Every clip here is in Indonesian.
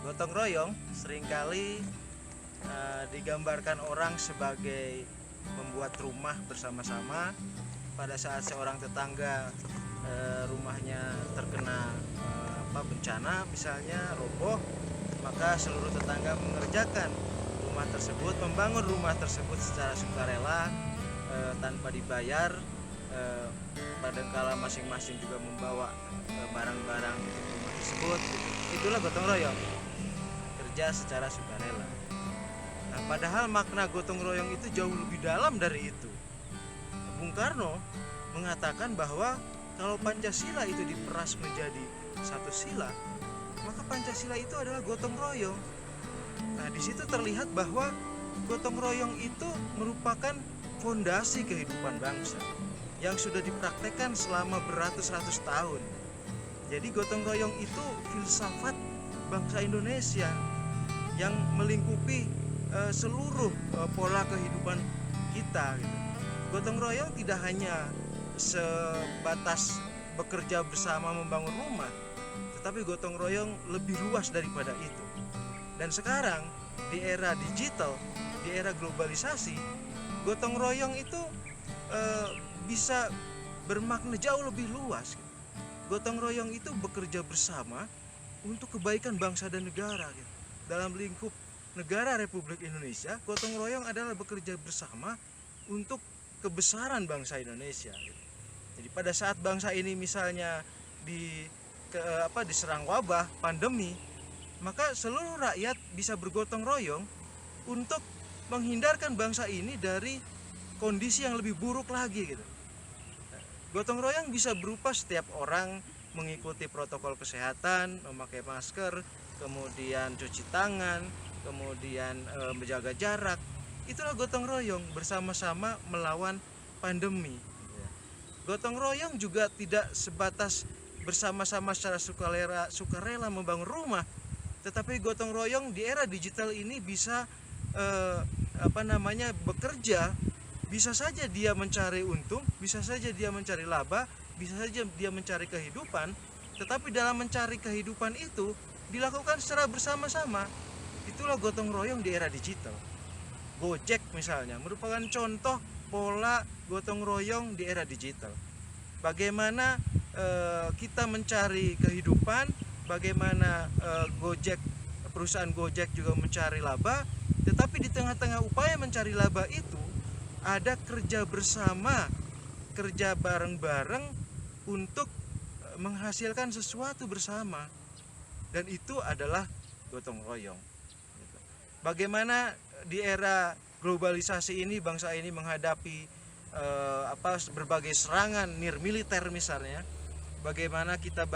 Gotong royong seringkali digambarkan orang sebagai membuat rumah bersama-sama. Pada saat seorang tetangga rumahnya terkena bencana, misalnya roboh, maka seluruh tetangga mengerjakan rumah tersebut, membangun rumah tersebut secara sukarela tanpa dibayar. Kadangkala masing-masing juga membawa barang-barang untuk rumah tersebut. Itulah gotong royong, kerja secara sukarela. Nah, padahal makna gotong royong itu jauh lebih dalam dari itu. Bung Karno mengatakan bahwa kalau Pancasila itu diperas menjadi satu sila, maka Pancasila itu adalah gotong royong. Nah, di situ terlihat bahwa gotong royong itu merupakan fondasi kehidupan bangsa yang sudah dipraktekkan selama beratus-ratus tahun. Jadi gotong royong itu filsafat bangsa Indonesia yang melingkupi seluruh pola kehidupan kita gitu. Gotong royong tidak hanya sebatas bekerja bersama membangun rumah, tetapi gotong royong lebih luas daripada itu. Dan sekarang di era digital, di era globalisasi, gotong royong itu bisa bermakna jauh lebih luas. Gotong royong itu bekerja bersama untuk kebaikan bangsa dan negara. Dalam lingkup negara Republik Indonesia, gotong royong adalah bekerja bersama untuk kebesaran bangsa Indonesia. Jadi pada saat bangsa ini misalnya diserang wabah, pandemi, maka seluruh rakyat bisa bergotong royong untuk menghindarkan bangsa ini dari kondisi yang lebih buruk lagi gitu. Gotong royong bisa berupa setiap orang mengikuti protokol kesehatan, memakai masker, kemudian cuci tangan, kemudian menjaga jarak. Itulah gotong royong, bersama-sama melawan pandemi. Gotong royong juga tidak sebatas bersama-sama secara sukarela membangun rumah, tetapi gotong royong di era digital ini bisa bekerja. Bisa saja dia mencari untung, bisa saja dia mencari laba, bisa saja dia mencari kehidupan, tetapi dalam mencari kehidupan itu dilakukan secara bersama-sama. Itulah gotong royong di era digital. Gojek misalnya merupakan contoh pola gotong royong di era digital. Bagaimana kita mencari kehidupan, bagaimana perusahaan Gojek juga mencari laba, tetapi di tengah-tengah upaya mencari laba itu ada kerja bersama, kerja bareng-bareng untuk menghasilkan sesuatu bersama, dan itu adalah gotong royong. Bagaimana di era globalisasi ini bangsa ini menghadapi berbagai serangan nirmiliter misalnya, bagaimana kita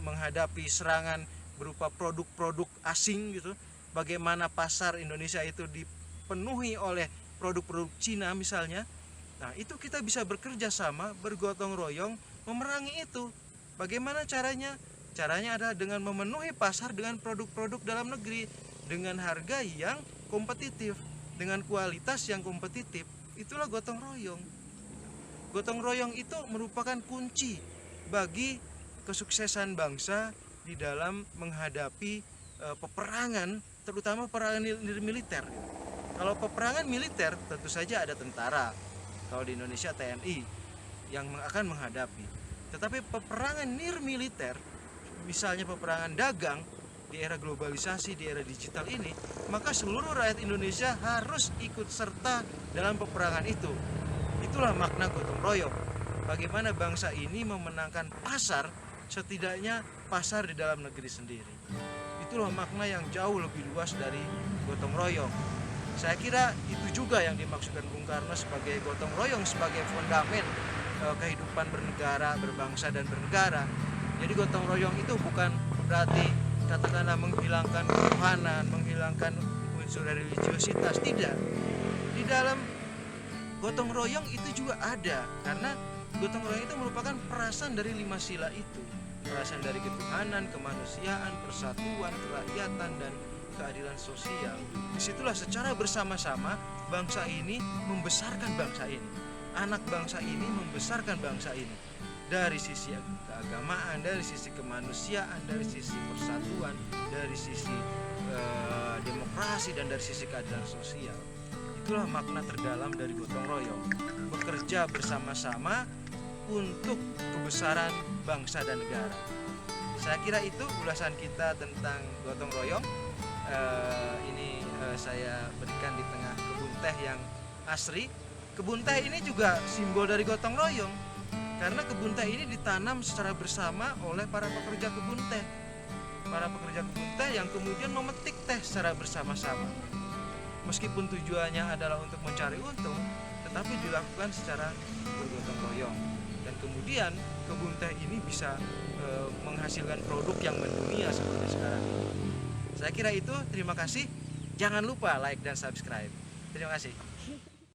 menghadapi serangan berupa produk-produk asing gitu, bagaimana pasar Indonesia itu dipenuhi oleh produk-produk Cina misalnya. Nah, itu kita bisa bekerja sama, bergotong royong memerangi itu. Bagaimana caranya? Caranya adalah dengan memenuhi pasar dengan produk-produk dalam negeri dengan harga yang kompetitif, dengan kualitas yang kompetitif. Itulah gotong royong. Gotong royong itu merupakan kunci bagi kesuksesan bangsa di dalam menghadapi peperangan, terutama peperangan militer. Kalau peperangan militer tentu saja ada tentara, kalau di Indonesia TNI yang akan menghadapi. Tetapi peperangan nirmiliter, misalnya peperangan dagang di era globalisasi, di era digital ini, maka seluruh rakyat Indonesia harus ikut serta dalam peperangan itu. Itulah makna gotong royong. Bagaimana bangsa ini memenangkan pasar, setidaknya pasar di dalam negeri sendiri. Itulah makna yang jauh lebih luas dari gotong royong. Saya kira itu juga yang dimaksudkan Bung Karno sebagai gotong royong, sebagai fondamen kehidupan bernegara, berbangsa dan bernegara. Jadi gotong royong itu bukan berarti katakanlah menghilangkan ketuhanan, menghilangkan unsur religiositas, tidak. Di dalam gotong royong itu juga ada, karena gotong royong itu merupakan perasan dari 5 sila itu. Perasan dari ketuhanan, kemanusiaan, persatuan, kerakyatan, dan keadilan sosial. Disitulah secara bersama-sama bangsa ini membesarkan bangsa ini, anak bangsa ini membesarkan bangsa ini. dari sisi keagamaan, dari sisi kemanusiaan, dari sisi persatuan, dari sisi demokrasi, dan dari sisi keadilan sosial. Itulah makna terdalam dari gotong royong, bekerja bersama-sama untuk kebesaran bangsa dan negara. Saya kira itu ulasan kita tentang gotong royong. Saya berikan di tengah kebun teh yang asri. Kebun teh ini juga simbol dari gotong royong, karena kebun teh ini ditanam secara bersama oleh para pekerja kebun teh. Para pekerja kebun teh yang kemudian memetik teh secara bersama-sama. Meskipun tujuannya adalah untuk mencari untung, tetapi dilakukan secara bergotong royong. Dan kemudian kebun teh ini bisa menghasilkan produk yang mendunia seperti sekarang ini. Saya kira itu, terima kasih. Jangan lupa like dan subscribe. Terima kasih.